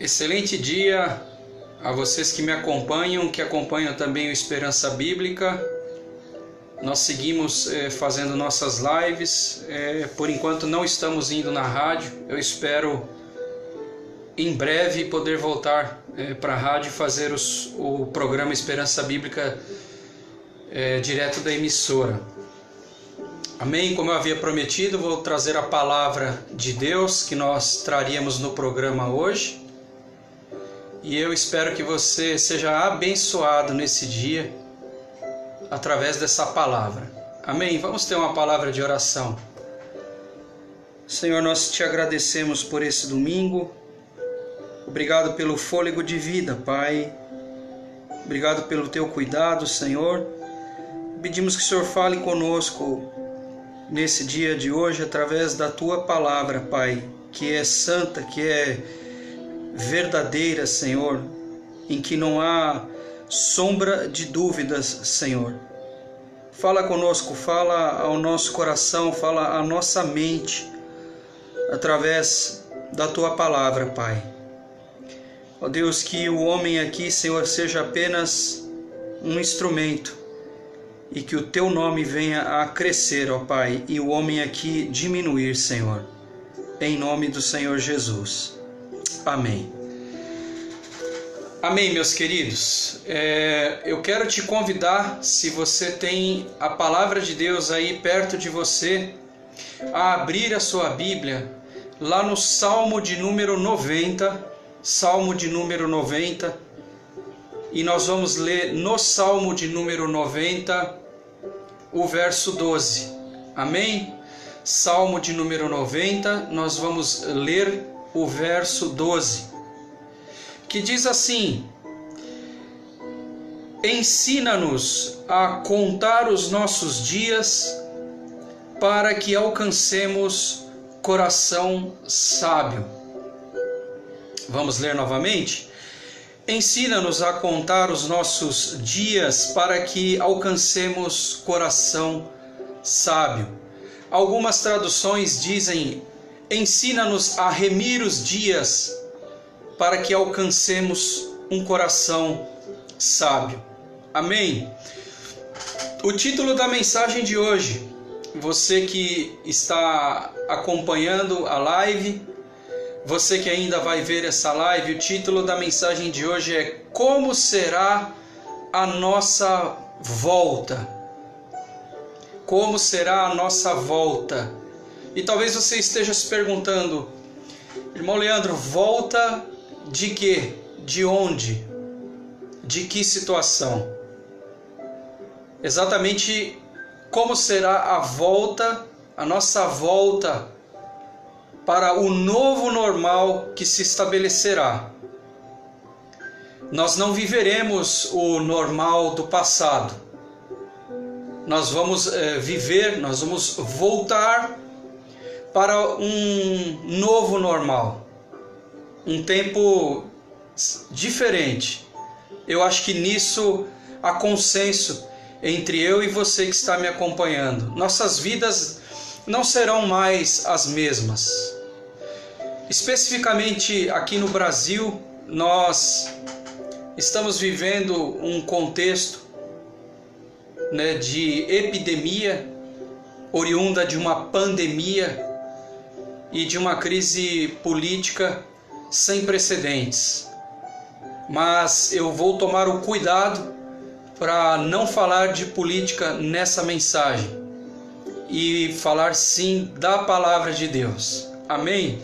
Excelente dia a vocês que me acompanham, que acompanham também o Esperança Bíblica. Nós seguimos fazendo nossas lives. Por enquanto não estamos indo na rádio. Eu espero em breve poder voltar para a rádio e fazer o programa Esperança Bíblica direto da emissora. Amém? Como eu havia prometido, vou trazer a palavra de Deus que nós traríamos no programa hoje. E eu espero que você seja abençoado nesse dia através dessa palavra. Amém? Vamos ter uma palavra de oração. Senhor, nós te agradecemos por esse domingo. Obrigado pelo fôlego de vida, Pai. Obrigado pelo teu cuidado, Senhor. Pedimos que o Senhor fale conosco nesse dia de hoje através da tua palavra, Pai, que é santa, que é verdadeira, Senhor, em que não há sombra de dúvidas, Senhor. Fala conosco, fala ao nosso coração, fala à nossa mente através da tua palavra, Pai. Ó Deus, que o homem aqui, Senhor, seja apenas um instrumento e que o teu nome venha a crescer, ó Pai, e o homem aqui diminuir, Senhor. Em nome do Senhor Jesus. Amém. Amém, meus queridos. Eu quero te convidar, se você tem a palavra de Deus aí perto de você, a abrir a sua Bíblia lá no Salmo de número 90. Salmo de número 90. E nós vamos ler no Salmo de número 90 o verso 12. Amém? Salmo de número 90, nós vamos ler o verso 12, que diz assim: ensina-nos a contar os nossos dias para que alcancemos coração sábio. Vamos ler novamente? Ensina-nos a contar os nossos dias para que alcancemos coração sábio. Algumas traduções dizem: ensina-nos a remir os dias para que alcancemos um coração sábio. Amém? O título da mensagem de hoje, você que está acompanhando a live, você que ainda vai ver essa live, o título da mensagem de hoje é: como será a nossa volta? Como será a nossa volta? E talvez você esteja se perguntando: irmão Leandro, volta de quê? De onde? De que situação? Exatamente como será a volta, a nossa volta para o novo normal que se estabelecerá. Nós não viveremos o normal do passado. Nós vamos nós vamos voltar para um novo normal, um tempo diferente. Eu acho que nisso há consenso entre eu e você que está me acompanhando. Nossas vidas não serão mais as mesmas. Especificamente aqui no Brasil, nós estamos vivendo um contexto de epidemia, oriunda de uma pandemia e de uma crise política sem precedentes. Mas eu vou tomar o cuidado para não falar de política nessa mensagem e falar sim da palavra de Deus. Amém?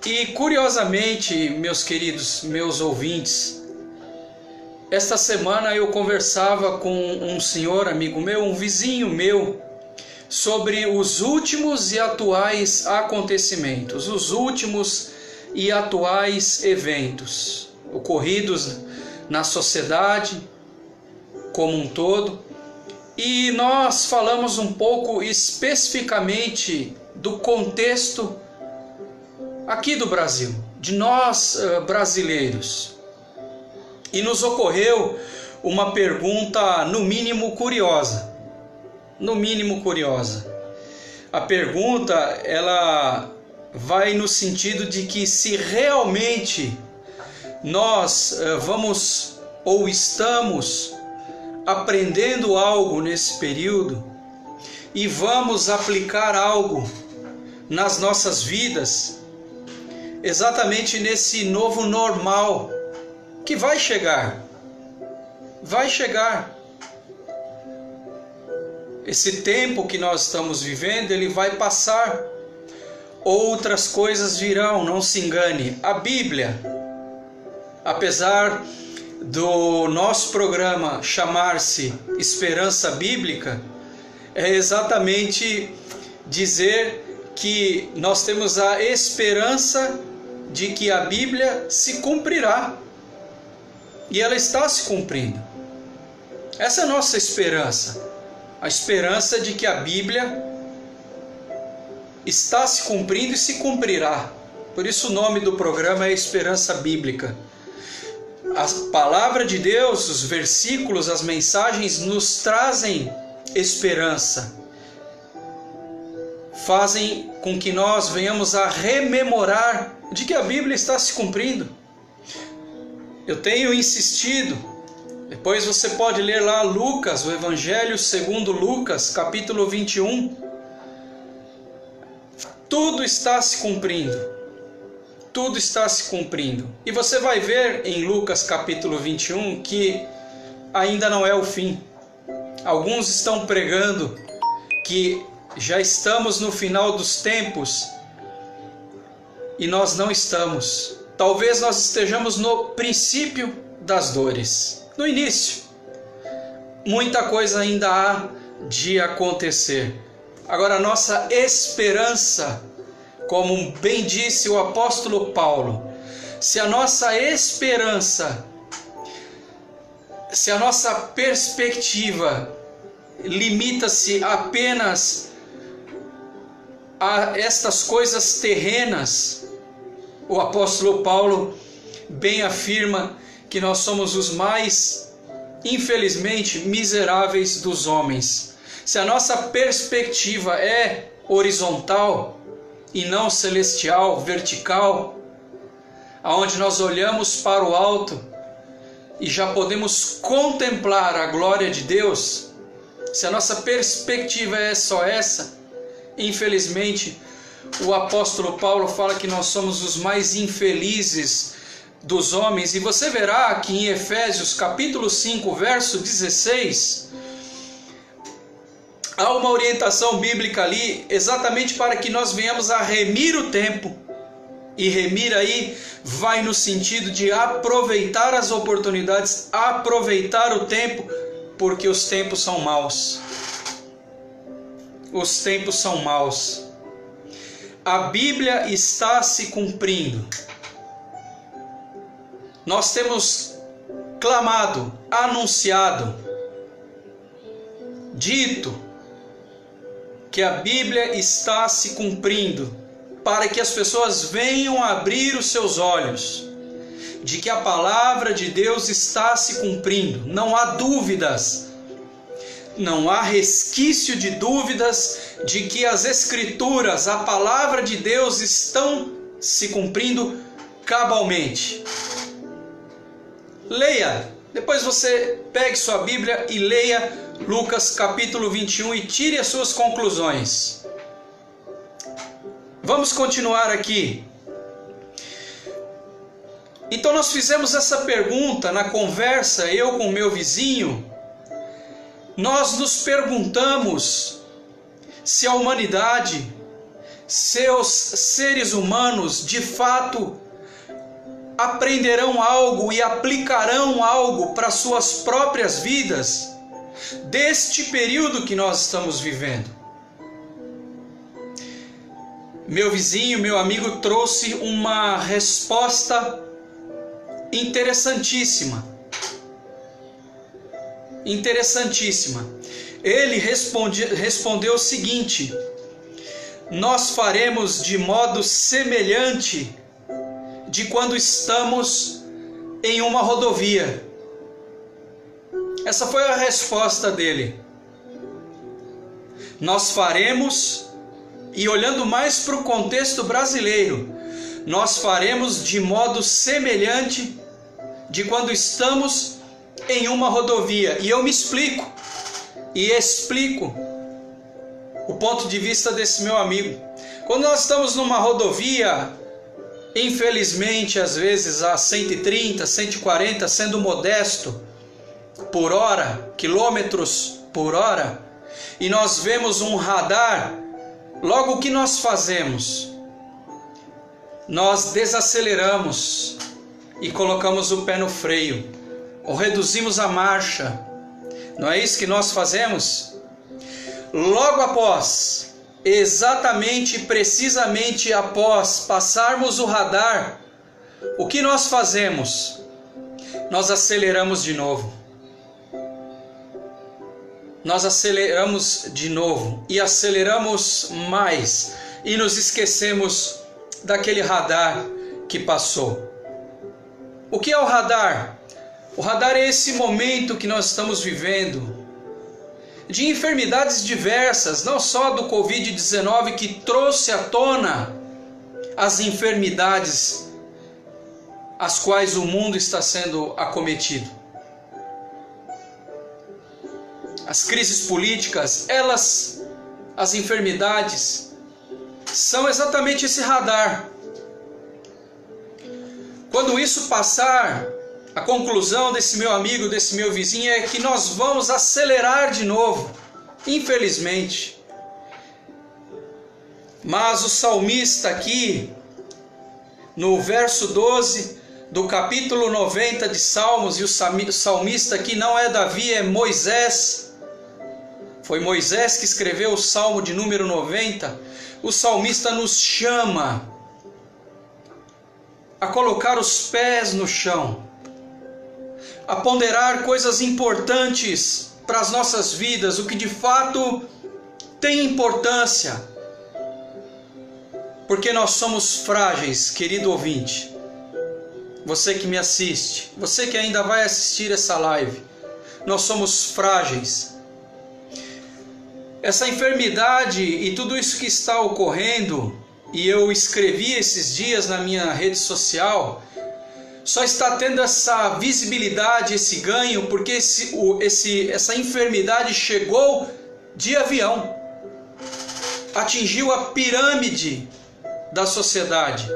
E curiosamente, meus queridos, meus ouvintes, esta semana eu conversava com um senhor amigo meu, um vizinho meu, sobre os últimos e atuais acontecimentos, os últimos e atuais eventos ocorridos na sociedade como um todo. E nós falamos um pouco especificamente do contexto aqui do Brasil, de nós brasileiros. E nos ocorreu uma pergunta no mínimo curiosa. No mínimo curiosa. A pergunta, ela vai no sentido de que se realmente nós vamos ou estamos aprendendo algo nesse período e vamos aplicar algo nas nossas vidas, exatamente nesse novo normal que vai chegar. Vai chegar. Esse tempo que nós estamos vivendo, ele vai passar. Outras coisas virão, não se engane. A Bíblia, apesar do nosso programa chamar-se Esperança Bíblica, é exatamente dizer que nós temos a esperança de que a Bíblia se cumprirá. E ela está se cumprindo. Essa é a nossa esperança. A esperança de que a Bíblia está se cumprindo e se cumprirá. Por isso o nome do programa é Esperança Bíblica. A palavra de Deus, os versículos, as mensagens nos trazem esperança. Fazem com que nós venhamos a rememorar de que a Bíblia está se cumprindo. Eu tenho insistido, depois você pode ler lá Lucas, o Evangelho segundo Lucas, capítulo 21. Tudo está se cumprindo. Tudo está se cumprindo. E você vai ver em Lucas capítulo 21 que ainda não é o fim. Alguns estão pregando que já estamos no final dos tempos e nós não estamos. Talvez nós estejamos no princípio das dores, no início. Muita coisa ainda há de acontecer. Agora, a nossa esperança, como bem disse o apóstolo Paulo, se a nossa esperança, se a nossa perspectiva limita-se apenas a estas coisas terrenas, o apóstolo Paulo bem afirma que nós somos os mais, infelizmente, miseráveis dos homens. Se a nossa perspectiva é horizontal e não celestial, vertical, aonde nós olhamos para o alto e já podemos contemplar a glória de Deus, se a nossa perspectiva é só essa, infelizmente, o apóstolo Paulo fala que nós somos os mais infelizes dos homens. E você verá que em Efésios capítulo 5, verso 16, há uma orientação bíblica ali, exatamente para que nós venhamos a remir o tempo. E remir aí vai no sentido de aproveitar as oportunidades, aproveitar o tempo, porque os tempos são maus. Os tempos são maus. A Bíblia está se cumprindo. Nós temos clamado, anunciado, dito que a Bíblia está se cumprindo, para que as pessoas venham abrir os seus olhos, de que a palavra de Deus está se cumprindo. Não há dúvidas, não há resquício de dúvidas de que as Escrituras, a palavra de Deus, estão se cumprindo cabalmente. Leia, depois você pegue sua Bíblia e leia Lucas capítulo 21 e tire as suas conclusões. Vamos continuar aqui. Então nós fizemos essa pergunta na conversa, eu com o meu vizinho. Nós nos perguntamos se a humanidade, seus seres humanos, de fato aprenderão algo e aplicarão algo para suas próprias vidas deste período que nós estamos vivendo. Meu vizinho, meu amigo, trouxe uma resposta interessantíssima. Interessantíssima. Ele respondeu o seguinte: nós faremos de modo semelhante de quando estamos em uma rodovia. Essa foi a resposta dele. Nós faremos, e olhando mais para o contexto brasileiro, nós faremos de modo semelhante de quando estamos em uma rodovia. E eu me explico e explico o ponto de vista desse meu amigo. Quando nós estamos numa rodovia, infelizmente às vezes a 130, 140, sendo modesto, por hora, quilômetros por hora, e nós vemos um radar, logo o que nós fazemos? Nós desaceleramos e colocamos o pé no freio, ou reduzimos a marcha. Não é isso que nós fazemos? Logo após, exatamente, precisamente após passarmos o radar, o que nós fazemos? Nós aceleramos de novo. Nós aceleramos de novo e aceleramos mais e nos esquecemos daquele radar que passou. O que é o radar? O radar é esse momento que nós estamos vivendo de enfermidades diversas, não só do Covid-19 que trouxe à tona as enfermidades as quais o mundo está sendo acometido. As crises políticas, as enfermidades, são exatamente esse radar. Quando isso passar, a conclusão desse meu amigo, desse meu vizinho, é que nós vamos acelerar de novo, infelizmente. Mas o salmista aqui, no verso 12 do capítulo 90 de Salmos, e o salmista aqui não é Davi, é Moisés. Foi Moisés que escreveu o Salmo de número 90. O salmista nos chama a colocar os pés no chão, a ponderar coisas importantes para as nossas vidas, o que de fato tem importância, porque nós somos frágeis, querido ouvinte, você que me assiste, você que ainda vai assistir essa live, nós somos frágeis. Essa enfermidade e tudo isso que está ocorrendo, e eu escrevi esses dias na minha rede social, só está tendo essa visibilidade, esse ganho, porque essa enfermidade chegou de avião, atingiu a pirâmide da sociedade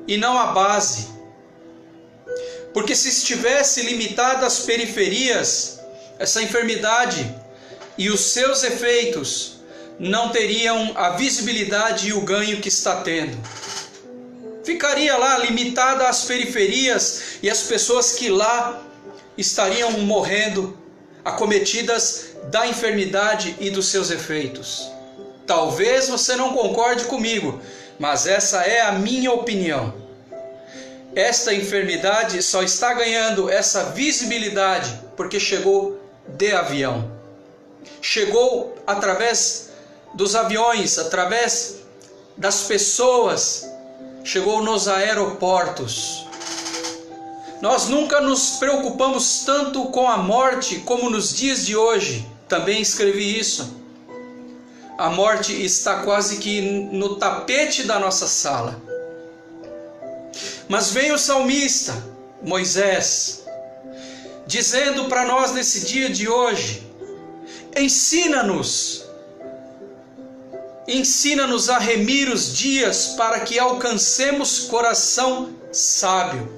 e não a base. Porque se estivesse limitada às periferias, essa enfermidade e os seus efeitos não teriam a visibilidade e o ganho que está tendo. Ficaria lá limitada às periferias e as pessoas que lá estariam morrendo, acometidas da enfermidade e dos seus efeitos. Talvez você não concorde comigo, mas essa é a minha opinião. Esta enfermidade só está ganhando essa visibilidade porque chegou de avião. Chegou através dos aviões, através das pessoas, chegou nos aeroportos. Nós nunca nos preocupamos tanto com a morte como nos dias de hoje. Também escrevi isso. A morte está quase que no tapete da nossa sala. Mas vem o salmista, Moisés, dizendo para nós nesse dia de hoje: ensina-nos a remir os dias para que alcancemos coração sábio.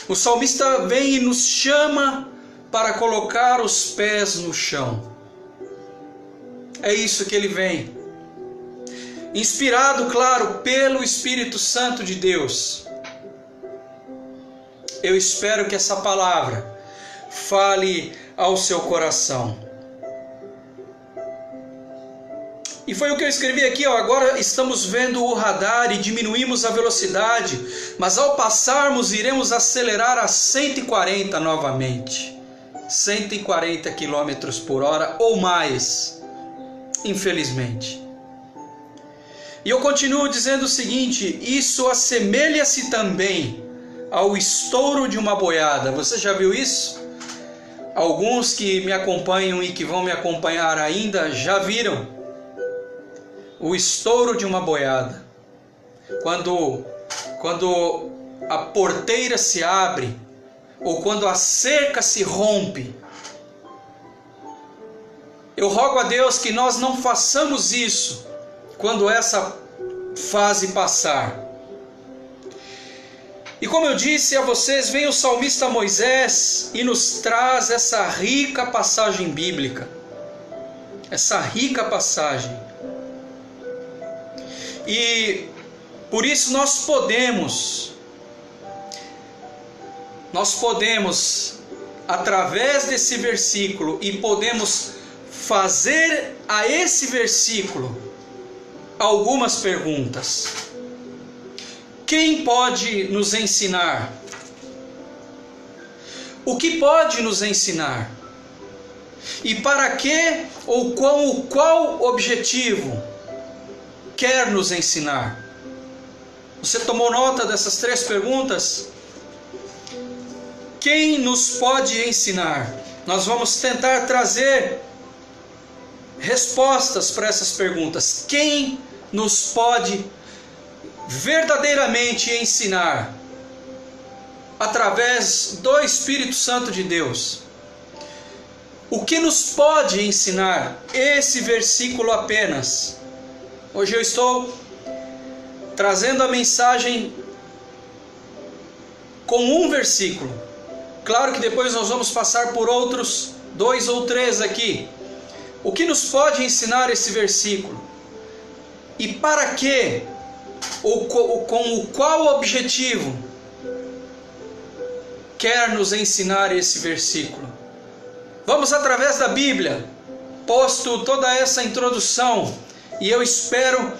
O salmista vem e nos chama para colocar os pés no chão. É isso que ele vem. Inspirado, claro, pelo Espírito Santo de Deus. Eu espero que essa palavra fale ao seu coração. E foi o que eu escrevi aqui, ó. Agora estamos vendo o radar e diminuímos a velocidade, mas ao passarmos iremos acelerar a 140 novamente. 140 km por hora ou mais, infelizmente. E eu continuo dizendo o seguinte: isso assemelha-se também ao estouro de uma boiada. Você já viu isso? Alguns que me acompanham e que vão me acompanhar ainda já viram o estouro de uma boiada. Quando a porteira se abre ou quando a cerca se rompe. Eu rogo a Deus que nós não façamos isso quando essa fase passar. E como eu disse a vocês, vem o salmista Moisés e nos traz essa rica passagem bíblica. Essa rica passagem. E por isso nós podemos, através desse versículo, e podemos fazer a esse versículo algumas perguntas. Quem pode nos ensinar? O que pode nos ensinar? E para que ou com qual objetivo quer nos ensinar? Você tomou nota dessas 3 perguntas? Quem nos pode ensinar? Nós vamos tentar trazer respostas para essas perguntas. Quem nos pode verdadeiramente ensinar? Através do Espírito Santo de Deus. O que nos pode ensinar esse versículo apenas? Hoje eu estou trazendo a mensagem com um versículo. Claro que depois nós vamos passar por outros 2 ou 3 aqui. O que nos pode ensinar esse versículo? E para quê? Ou com qual objetivo quer nos ensinar esse versículo? Vamos através da Bíblia, posto toda essa introdução, e eu espero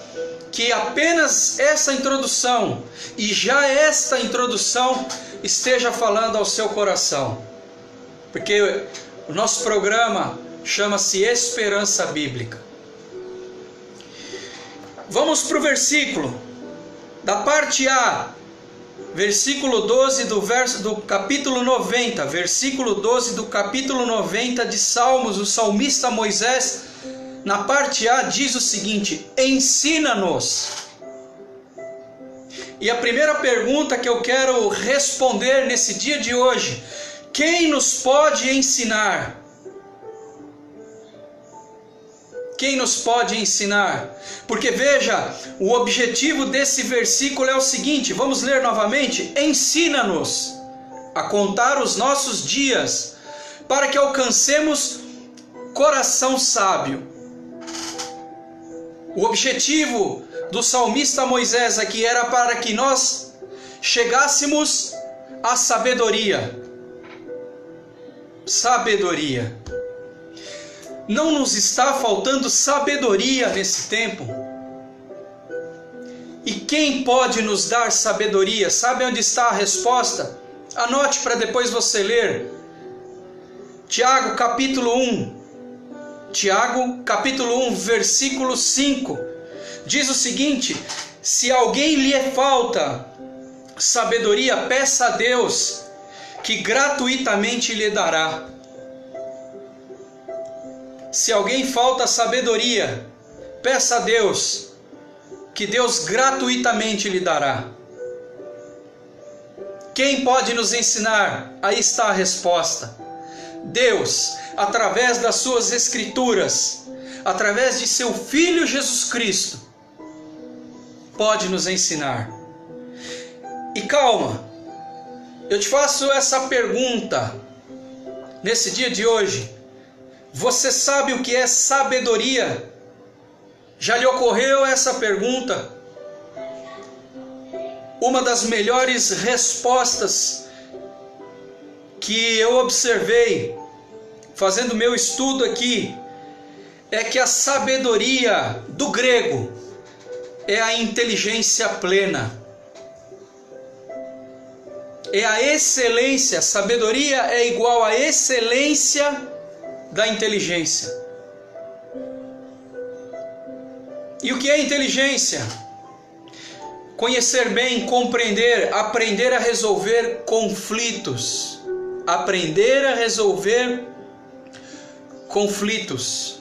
que apenas essa introdução, e já esta introdução, esteja falando ao seu coração. Porque o nosso programa chama-se Esperança Bíblica. Vamos para o versículo, da parte A, versículo 12 do capítulo 90, versículo 12 do capítulo 90 de Salmos. O salmista Moisés, na parte A, diz o seguinte: ensina-nos. E a primeira pergunta que eu quero responder nesse dia de hoje: quem nos pode ensinar? Quem nos pode ensinar? Porque veja, o objetivo desse versículo é o seguinte, vamos ler novamente: ensina-nos a contar os nossos dias, para que alcancemos coração sábio. O objetivo do salmista Moisés aqui era para que nós chegássemos à sabedoria. Sabedoria. Não nos está faltando sabedoria nesse tempo? E quem pode nos dar sabedoria? Sabe onde está a resposta? Anote para depois você ler. Tiago capítulo 1. Tiago capítulo 1, versículo 5. Diz o seguinte: se alguém lhe falta sabedoria, peça a Deus, que gratuitamente lhe dará. Se alguém falta sabedoria, peça a Deus, que Deus gratuitamente lhe dará. Quem pode nos ensinar? Aí está a resposta. Deus, através das suas escrituras, através de seu Filho Jesus Cristo, pode nos ensinar. E calma, eu te faço essa pergunta nesse dia de hoje. Você sabe o que é sabedoria? Já lhe ocorreu essa pergunta? Uma das melhores respostas que eu observei fazendo meu estudo aqui é que a sabedoria do grego é a inteligência plena. É a excelência. Sabedoria é igual à excelência da inteligência. E o que é inteligência? Conhecer bem, compreender, aprender a resolver conflitos. Aprender a resolver conflitos.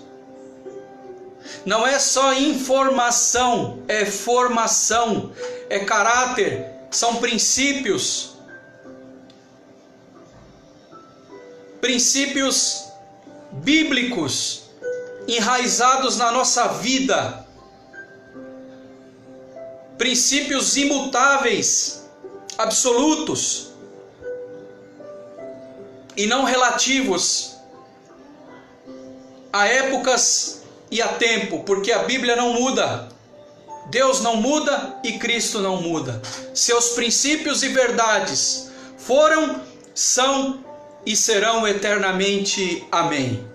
Não é só informação, é formação, é caráter, são princípios bíblicos enraizados na nossa vida, princípios imutáveis, absolutos e não relativos a épocas e a tempo, porque a Bíblia não muda, Deus não muda e Cristo não muda. Seus princípios e verdades foram, são e serão eternamente. Amém.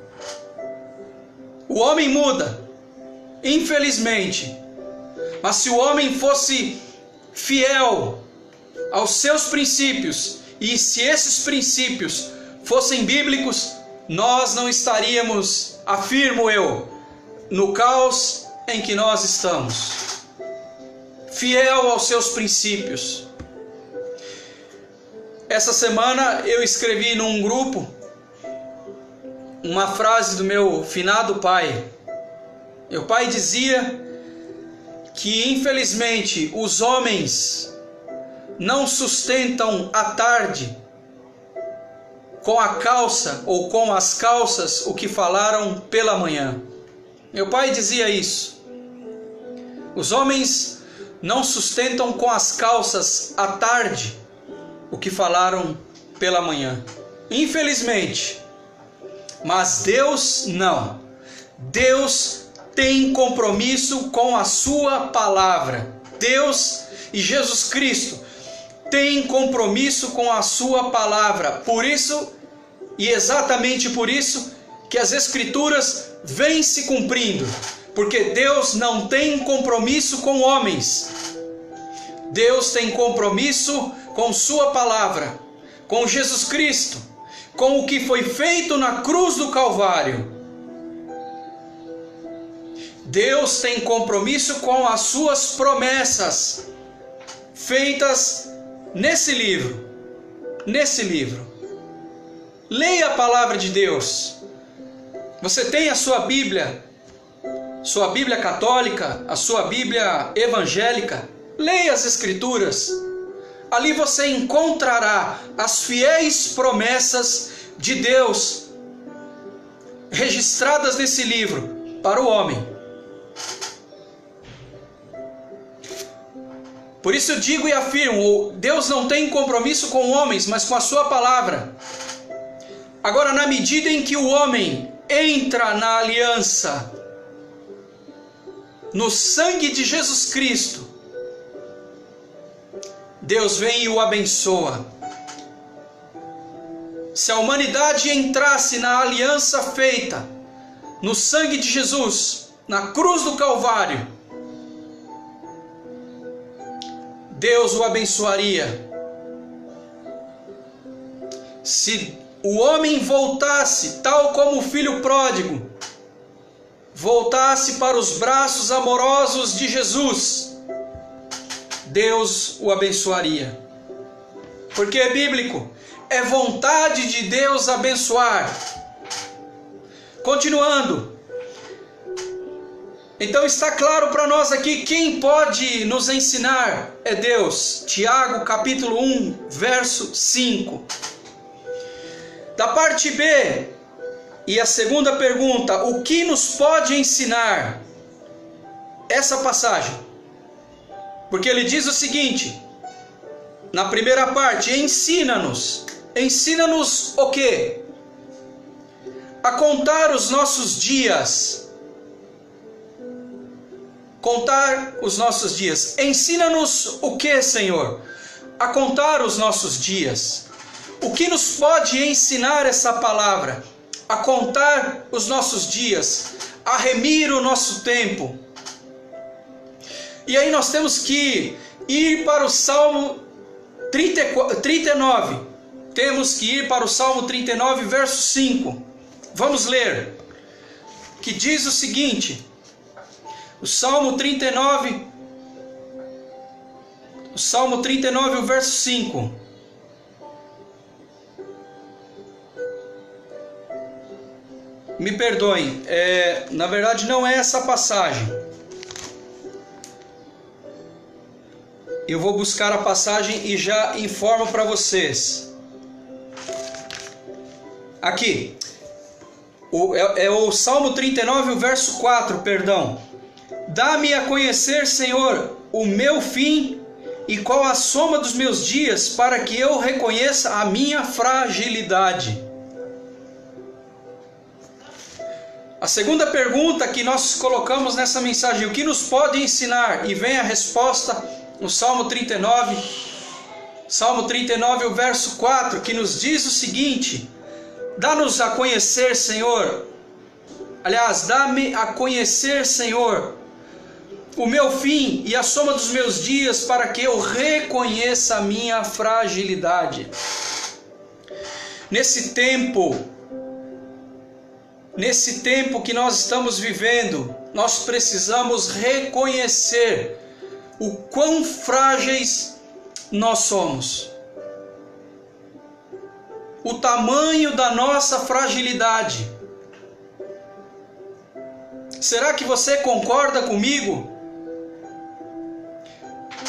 O homem muda, infelizmente, mas se o homem fosse fiel aos seus princípios, e se esses princípios fossem bíblicos, nós não estaríamos, afirmo eu, no caos em que nós estamos. Fiel aos seus princípios. Essa semana eu escrevi num grupo uma frase do meu finado pai. Meu pai dizia que infelizmente os homens não sustentam a tarde com a calça ou com as calças o que falaram pela manhã. Meu pai dizia isso. Os homens não sustentam com as calças à tarde o que falaram pela manhã. Infelizmente. Mas Deus não. Deus tem compromisso com a sua palavra. Deus e Jesus Cristo têm compromisso com a sua palavra. Por isso, e exatamente por isso, que as Escrituras vêm se cumprindo. Porque Deus não tem compromisso com homens. Deus tem compromisso com sua palavra, com Jesus Cristo, com o que foi feito na cruz do Calvário. Deus tem compromisso com as suas promessas feitas nesse livro. Nesse livro. Leia a palavra de Deus. Você tem a sua Bíblia católica, a sua Bíblia evangélica. Leia as Escrituras. Ali você encontrará as fiéis promessas de Deus registradas nesse livro para o homem. Por isso eu digo e afirmo, Deus não tem compromisso com homens, mas com a sua palavra. Agora, na medida em que o homem entra na aliança, no sangue de Jesus Cristo, Deus vem e o abençoa. Se a humanidade entrasse na aliança feita no sangue de Jesus, na cruz do Calvário, Deus o abençoaria. Se o homem voltasse, tal como o filho pródigo, voltasse para os braços amorosos de Jesus, Deus o abençoaria. Porque é bíblico, é vontade de Deus abençoar. Continuando. Então está claro para nós aqui, quem pode nos ensinar é Deus. Tiago capítulo 1, verso 5. Da parte B, e a segunda pergunta, o que nos pode ensinar essa passagem? Porque ele diz o seguinte, na primeira parte, ensina-nos. Ensina-nos o quê? A contar os nossos dias. Contar os nossos dias. Ensina-nos o quê, Senhor? A contar os nossos dias. O que nos pode ensinar essa palavra? A contar os nossos dias, a remir o nosso tempo. E aí nós temos que ir para o Salmo 39. Temos que ir para o Salmo 39, verso 5. Vamos ler. Que diz o seguinte. O Salmo 39, o verso 5. Me perdoem, na verdade não é essa passagem. Eu vou buscar a passagem e já informo para vocês. Aqui, é o Salmo 39, o verso 4, perdão. Dá-me a conhecer, Senhor, o meu fim e qual a soma dos meus dias, para que eu reconheça a minha fragilidade. A segunda pergunta que nós colocamos nessa mensagem, o que nos pode ensinar? E vem a resposta no Salmo 39. Salmo 39, o verso 4, que nos diz o seguinte: dá-nos a conhecer, Senhor. Aliás, dá-me a conhecer, Senhor, o meu fim e a soma dos meus dias, para que eu reconheça a minha fragilidade. Nesse tempo que nós estamos vivendo, nós precisamos reconhecer o quão frágeis nós somos. O tamanho da nossa fragilidade. Será que você concorda comigo?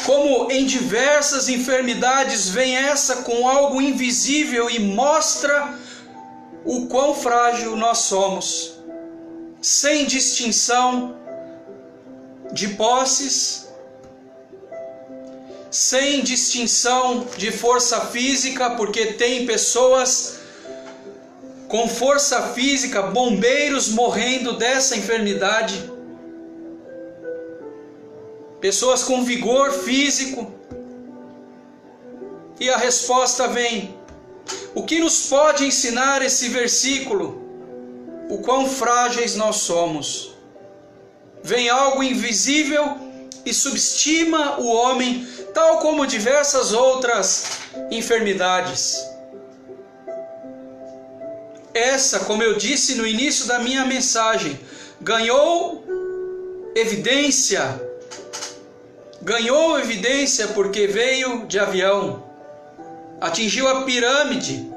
Como em diversas enfermidades vem essa com algo invisível e mostra o quão frágil nós somos, sem distinção de posses, sem distinção de força física, porque tem pessoas com força física, bombeiros morrendo dessa enfermidade, pessoas com vigor físico, e a resposta vem. O que nos pode ensinar esse versículo? O quão frágeis nós somos. Vem algo invisível e subestima o homem, tal como diversas outras enfermidades. Essa, como eu disse no início da minha mensagem, ganhou evidência porque veio de avião, atingiu a pirâmide.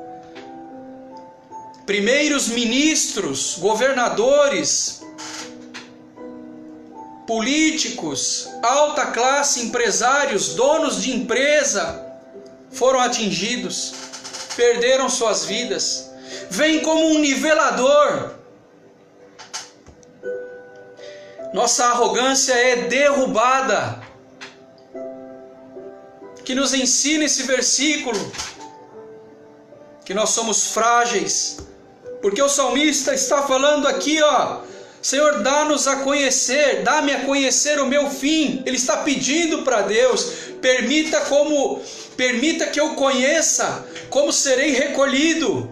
Primeiros ministros, governadores, políticos, alta classe, empresários, donos de empresa foram atingidos, perderam suas vidas. Vem como um nivelador. Nossa arrogância é derrubada. Que nos ensina esse versículo, que nós somos frágeis, porque o salmista está falando aqui, Senhor, dá-nos a conhecer, dá-me a conhecer o meu fim. Ele está pedindo para Deus, permita que eu conheça como serei recolhido.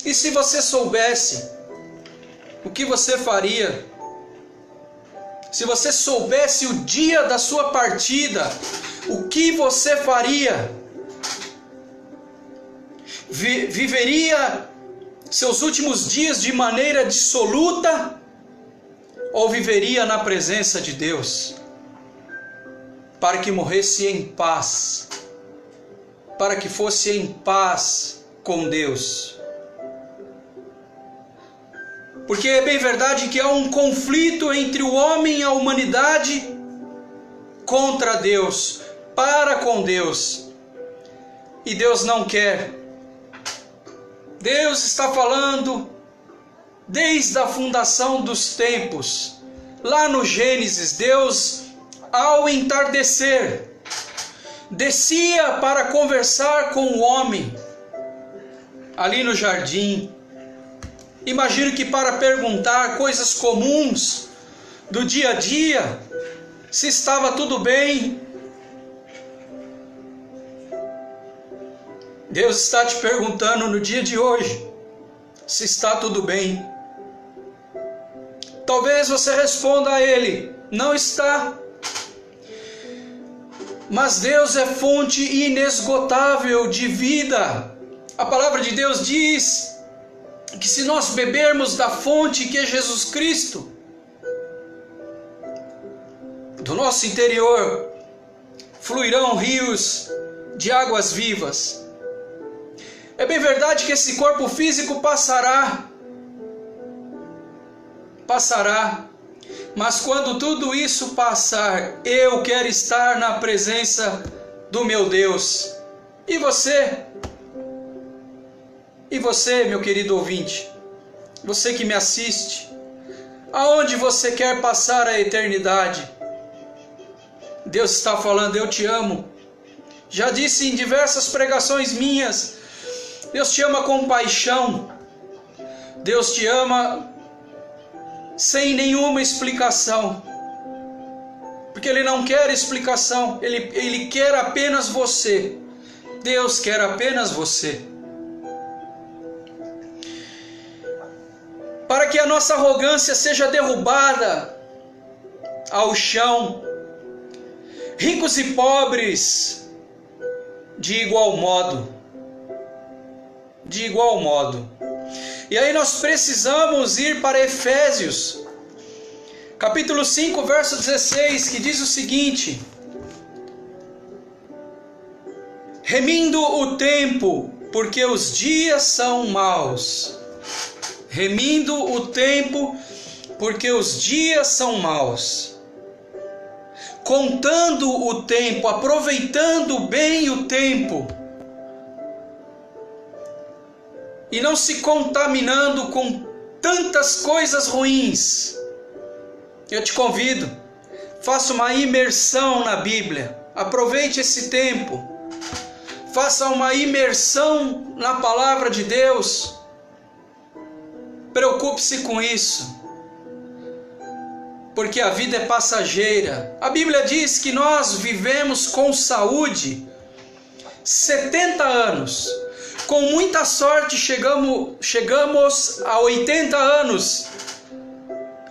E se você soubesse o que você faria? Se você soubesse o dia da sua partida, o que você faria? Viveria seus últimos dias de maneira dissoluta? Ou viveria na presença de Deus? Para que morresse em paz. Para que fosse em paz com Deus. Porque é bem verdade que há um conflito entre o homem e a humanidade contra Deus, para com Deus. E Deus não quer. Deus está falando desde a fundação dos tempos. Lá no Gênesis, Deus, ao entardecer, descia para conversar com o homem, ali no jardim. Imagino que para perguntar coisas comuns do dia a dia, se estava tudo bem. Deus está te perguntando no dia de hoje, se está tudo bem. Talvez você responda a Ele, não está. Mas Deus é fonte inesgotável de vida. A palavra de Deus diz que se nós bebermos da fonte que é Jesus Cristo, do nosso interior fluirão rios de águas vivas. É bem verdade que esse corpo físico passará, Mas quando tudo isso passar, eu quero estar na presença do meu Deus. E você? E você, meu querido ouvinte? Você que me assiste? Aonde você quer passar a eternidade? Deus está falando, eu te amo. Já disse em diversas pregações minhas, Deus te ama com paixão. Deus te ama sem nenhuma explicação. Porque Ele não quer explicação, Ele quer apenas você. Deus quer apenas você. Para que a nossa arrogância seja derrubada ao chão, ricos e pobres, de igual modo. De igual modo. E aí nós precisamos ir para Efésios, capítulo 5, verso 16, que diz o seguinte: remindo o tempo, porque os dias são maus. Remindo o tempo, porque os dias são maus. Contando o tempo, aproveitando bem o tempo. E não se contaminando com tantas coisas ruins. Eu te convido, faça uma imersão na Bíblia. Aproveite esse tempo. Faça uma imersão na palavra de Deus. Preocupe-se com isso. Porque a vida é passageira. A Bíblia diz que nós vivemos com saúde 70 anos. Com muita sorte chegamos a 80 anos.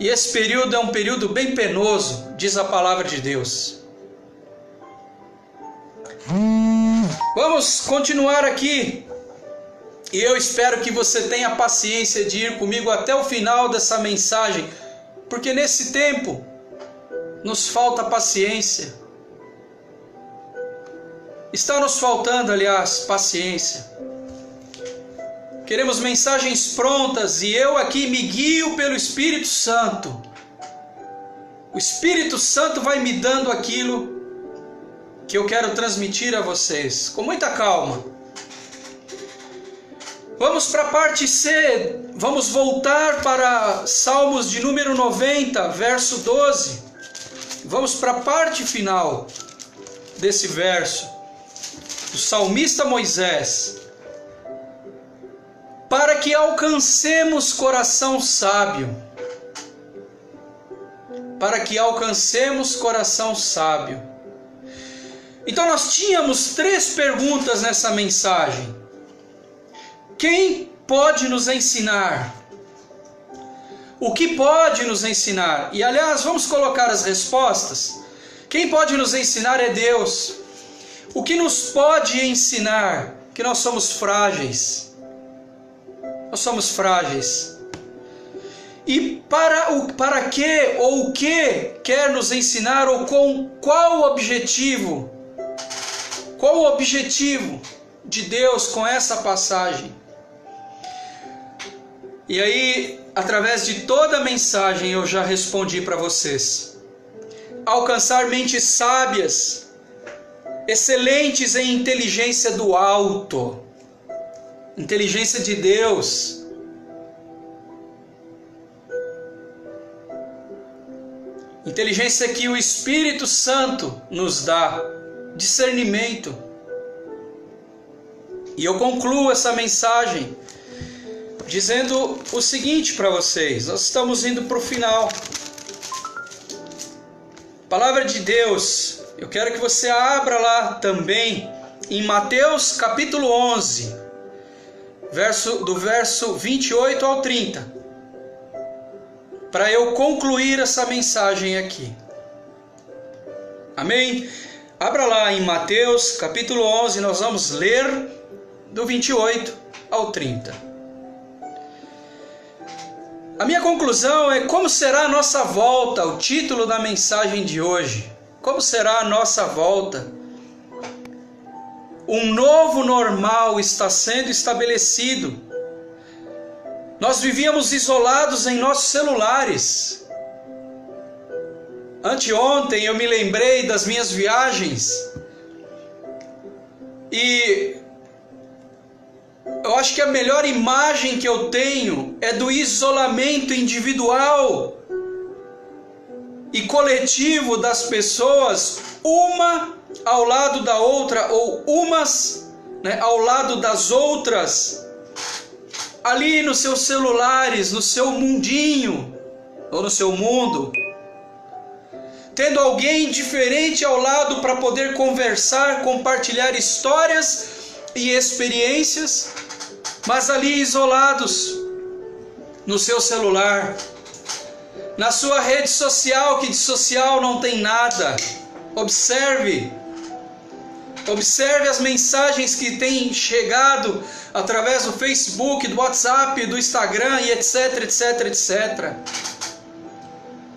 E esse período é um período bem penoso, diz a palavra de Deus. Vamos continuar aqui. E eu espero que você tenha paciência de ir comigo até o final dessa mensagem. Porque nesse tempo nos falta paciência. Está nos faltando, aliás, paciência. Queremos mensagens prontas e eu aqui me guio pelo Espírito Santo. O Espírito Santo vai me dando aquilo que eu quero transmitir a vocês, com muita calma. Vamos para a parte C, vamos voltar para Salmos de número 90, verso 12. Vamos para a parte final desse verso, do salmista Moisés. Para que alcancemos coração sábio. Para que alcancemos coração sábio. Então nós tínhamos 3 perguntas nessa mensagem. Quem pode nos ensinar? O que pode nos ensinar? E aliás, vamos colocar as respostas. Quem pode nos ensinar é Deus. O que nos pode ensinar? Que nós somos frágeis. Nós somos frágeis. E para que ou o que quer nos ensinar ou com qual objetivo? Qual o objetivo de Deus com essa passagem? E aí, através de toda a mensagem eu já respondi para vocês. Alcançar mentes sábias, excelentes em inteligência do alto. Inteligência de Deus. Inteligência que o Espírito Santo nos dá. Discernimento. E eu concluo essa mensagem dizendo o seguinte para vocês. Nós estamos indo para o final. Palavra de Deus. Eu quero que você abra lá também em Mateus capítulo 11. Do verso 28 ao 30, para eu concluir essa mensagem aqui. Amém? Abra lá em Mateus capítulo 11, nós vamos ler do 28 ao 30. A minha conclusão é como será a nossa volta, o título da mensagem de hoje. Como será a nossa volta? Um novo normal está sendo estabelecido. Nós vivíamos isolados em nossos celulares. Anteontem eu me lembrei das minhas viagens e eu acho que a melhor imagem que eu tenho é do isolamento individual e coletivo das pessoas, uma ao lado da outra, ou umas, né, ao lado das outras, ali nos seus celulares, no seu mundinho, ou no seu mundo, tendo alguém diferente ao lado para poder conversar, compartilhar histórias e experiências, mas ali isolados no seu celular, na sua rede social, que de social não tem nada. Observe as mensagens que têm chegado através do Facebook, do WhatsApp, do Instagram e etc, etc, etc.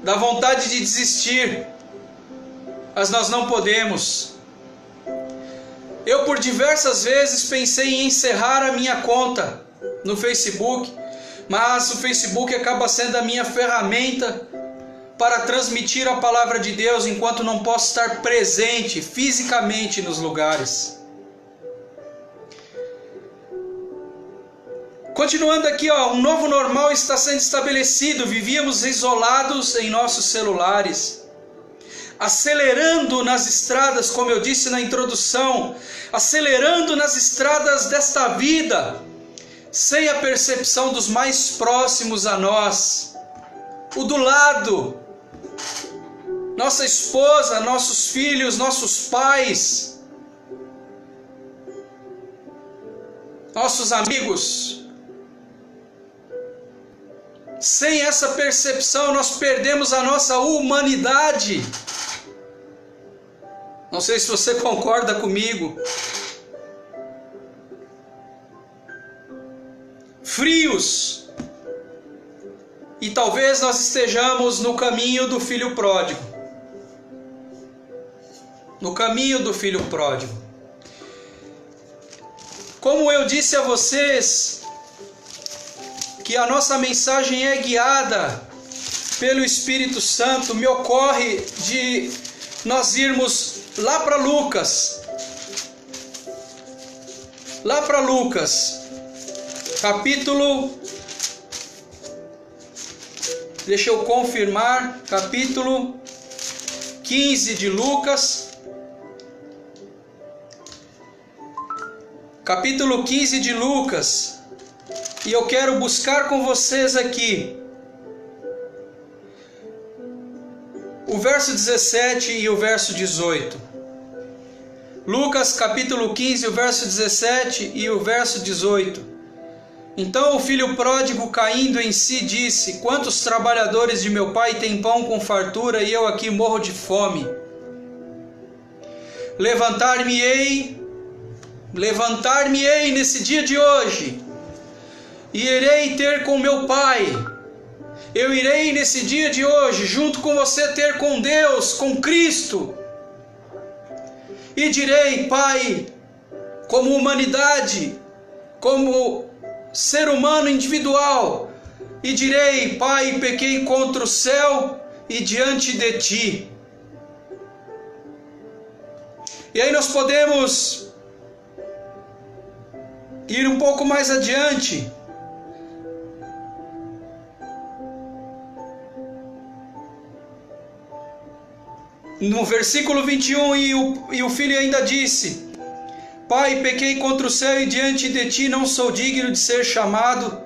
Dá vontade de desistir, mas nós não podemos. Eu por diversas vezes pensei em encerrar a minha conta no Facebook, mas o Facebook acaba sendo a minha ferramenta para transmitir a palavra de Deus enquanto não posso estar presente fisicamente nos lugares. Continuando aqui, um novo normal está sendo estabelecido. Vivíamos isolados em nossos celulares, acelerando nas estradas, como eu disse na introdução, acelerando nas estradas desta vida, sem a percepção dos mais próximos a nós, o do lado, nossa esposa, nossos filhos, nossos pais, nossos amigos. Sem essa percepção, nós perdemos a nossa humanidade. Não sei se você concorda comigo. Frios. E talvez nós estejamos no caminho do filho pródigo. No caminho do filho pródigo. Como eu disse a vocês, que a nossa mensagem é guiada pelo Espírito Santo, me ocorre de nós irmos lá para Lucas. Lá para Lucas, capítulo, deixa eu confirmar, capítulo 15 de Lucas. Capítulo 15 de Lucas. E eu quero buscar com vocês aqui o verso 17 e o verso 18. Lucas capítulo 15, o verso 17 e o verso 18. Então o filho pródigo, caindo em si, disse: quantos trabalhadores de meu pai têm pão com fartura e eu aqui morro de fome? Levantar-me-ei nesse dia de hoje, e irei ter com meu pai. Eu irei nesse dia de hoje, junto com você, ter com Deus, com Cristo. E direi: Pai, como humanidade, como ser humano individual, e direi: Pai, pequei contra o céu e diante de Ti. E aí nós podemos ir um pouco mais adiante. No versículo 21, e o filho ainda disse: Pai, pequei contra o céu e diante de ti não sou digno de ser chamado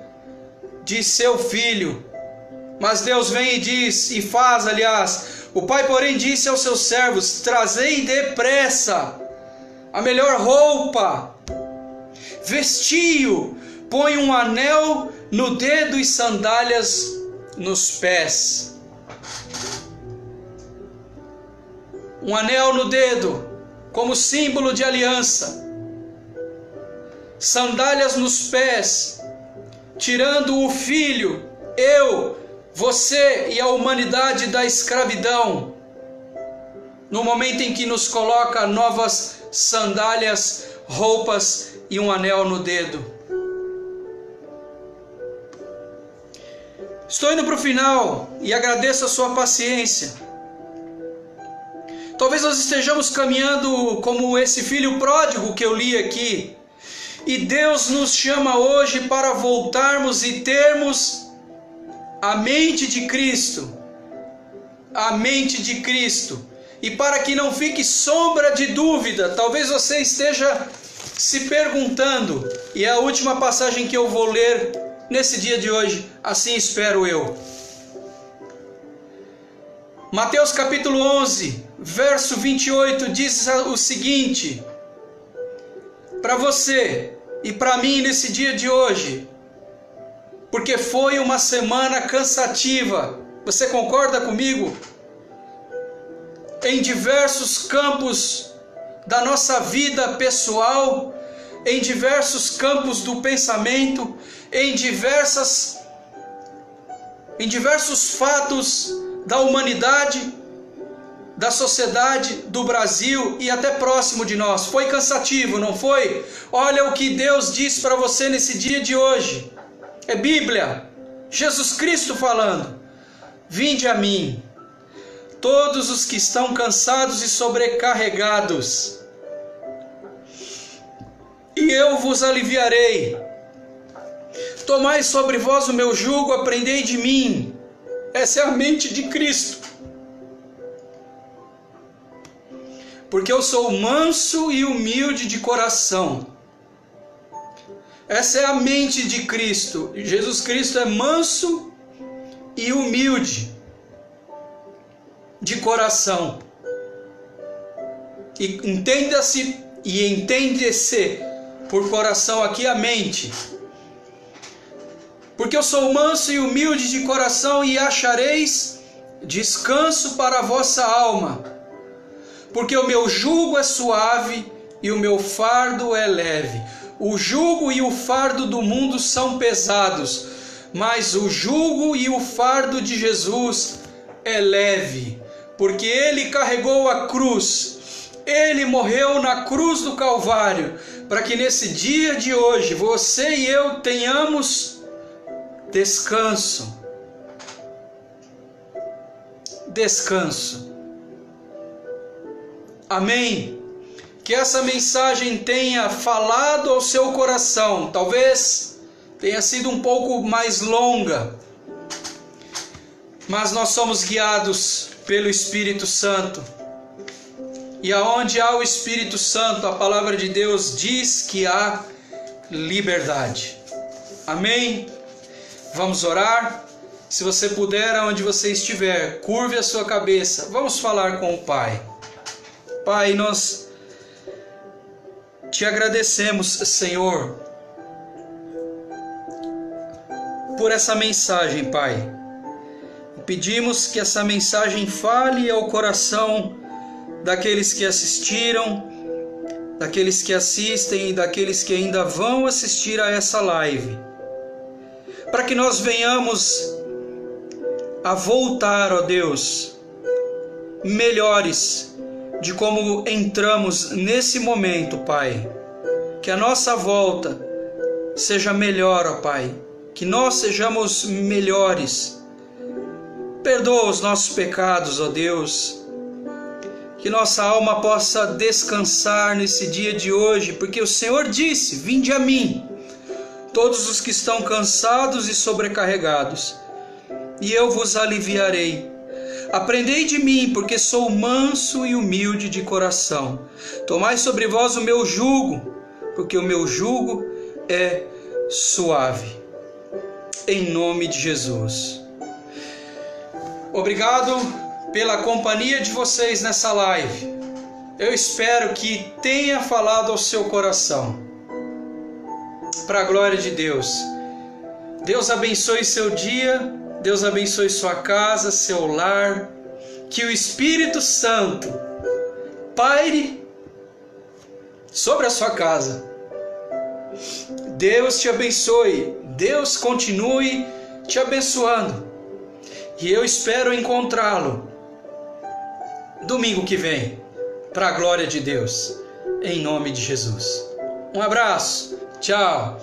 de seu filho. Mas Deus vem e diz, e faz, aliás, o pai porém disse aos seus servos: trazei depressa a melhor roupa, vestiu, põe um anel no dedo e sandálias nos pés. Um anel no dedo, como símbolo de aliança. Sandálias nos pés, tirando o filho, eu, você e a humanidade da escravidão. No momento em que nos coloca novas sandálias, roupas e um anel no dedo. Estou indo para o final e agradeço a sua paciência. Talvez nós estejamos caminhando como esse filho pródigo que eu li aqui. E Deus nos chama hoje para voltarmos e termos a mente de Cristo. A mente de Cristo. E para que não fique sombra de dúvida, talvez você esteja se perguntando, e é a última passagem que eu vou ler nesse dia de hoje, assim espero eu. Mateus capítulo 11, verso 28 diz o seguinte: para você e para mim nesse dia de hoje, porque foi uma semana cansativa, você concorda comigo? Em diversos campos da nossa vida pessoal, em diversos campos do pensamento, em diversos fatos da humanidade, da sociedade, do Brasil e até próximo de nós. Foi cansativo, não foi? Olha o que Deus diz para você nesse dia de hoje. É Bíblia, Jesus Cristo falando: vinde a mim, todos os que estão cansados e sobrecarregados, e eu vos aliviarei. Tomai sobre vós o meu jugo, aprendei de mim. Essa é a mente de Cristo. Porque eu sou manso e humilde de coração. Essa é a mente de Cristo. Jesus Cristo é manso e humilde de coração. E entenda-se e entende-se por coração aqui a mente. Porque eu sou manso e humilde de coração, e achareis descanso para a vossa alma. Porque o meu jugo é suave e o meu fardo é leve. O jugo e o fardo do mundo são pesados, mas o jugo e o fardo de Jesus é leve. Porque Ele carregou a cruz, Ele morreu na cruz do Calvário, para que nesse dia de hoje, você e eu tenhamos descanso. Descanso. Amém? Que essa mensagem tenha falado ao seu coração. Talvez tenha sido um pouco mais longa, mas nós somos guiados pelo Espírito Santo. E aonde há o Espírito Santo, a palavra de Deus diz que há liberdade. Amém? Vamos orar? Se você puder, aonde você estiver, curve a sua cabeça. Vamos falar com o Pai. Pai, nós te agradecemos, Senhor, por essa mensagem, Pai. Pedimos que essa mensagem fale ao coração daqueles que assistiram, daqueles que assistem e daqueles que ainda vão assistir a essa live, para que nós venhamos a voltar, ó Deus, melhores de como entramos nesse momento, Pai. Que a nossa volta seja melhor, ó Pai, que nós sejamos melhores. Perdoa os nossos pecados, ó Deus. Que nossa alma possa descansar nesse dia de hoje, porque o Senhor disse: vinde a mim, todos os que estão cansados e sobrecarregados, e eu vos aliviarei. Aprendei de mim, porque sou manso e humilde de coração. Tomai sobre vós o meu jugo, porque o meu jugo é suave. Em nome de Jesus. Obrigado pela companhia de vocês nessa live. Eu espero que tenha falado ao seu coração. Para a glória de Deus. Deus abençoe seu dia. Deus abençoe sua casa, seu lar. Que o Espírito Santo paire sobre a sua casa. Deus te abençoe. Deus continue te abençoando. E eu espero encontrá-lo domingo que vem, para a glória de Deus, em nome de Jesus. Um abraço. Tchau.